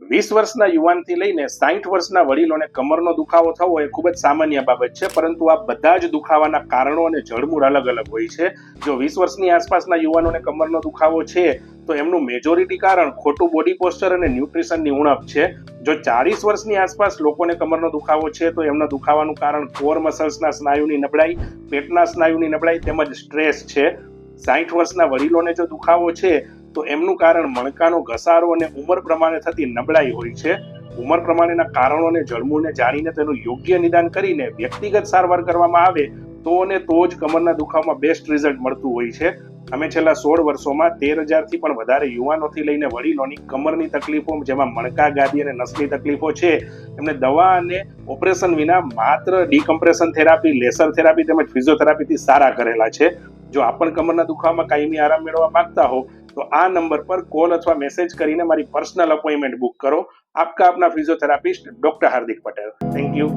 20 વર્ષના યુવાનથી લઈને 60 વર્ષના વડીલોને કમરનો દુખાવો થવો એ ખૂબ જ સામાન્ય બાબત છે, પરંતુ આ બધા જ દુખાવાના કારણો અને જડમૂળ અલગ અલગ હોય છે. જો 20 વર્ષની આસપાસના યુવાનોને કમરનો દુખાવો છે તો એમનું મેજોરિટી કારણ ખોટું બોડી પોસ્ચર અને ન્યુટ્રિશનની ઉણપ છે. જો 40 વર્ષની આસપાસ લોકોને કમરનો દુખાવો છે તો એમના દુખાવાનું કારણ કોર મસલ્સના સ્નાયુની નબળાઈ, પેટના સ્નાયુની નબળાઈ તેમજ સ્ટ્રેસ છે. 60 વર્ષના વડીલોને જો દુખાવો છે તો એમનું કારણ મણકાનો ઘસારો અને ઉંમર પ્રમાણે થતી નબળાઈ હોય છે. ઉંમર પ્રમાણેના કારણોને જડમૂળને જાણીને તેનું યોગ્ય નિદાન કરીને વ્યક્તિગત સારવાર કરવામાં આવે તો જ કમરના દુખાવામાં બેસ્ટ રિઝલ્ટ મળતું હોય છે. અમે છેલ્લા 16 વર્ષોમાં 13,000થી પણ વધારે યુવાનોથી લઈને વડીલોની કમરની તકલીફો, જેમાં મણકા, ગાદી અને નસની તકલીફો છે, એમને દવા અને ઓપરેશન વિના માત્ર ડીકમ્પ્રેશન થેરાપી, લેસર થેરાપી તેમજ ફિઝિયોથેરાપીથી સારા કરેલા છે. જો આપ પણ કમરના દુખાવામાં કાયમી આરામ મેળવવા માંગતા હો તો આ નંબર પર કોલ અથવા મેસેજ કરીને મારી પર્સનલ અપોઇન્ટમેન્ટ બુક કરો. આપના physiotherapist doctor Hardik Patel. Thank you.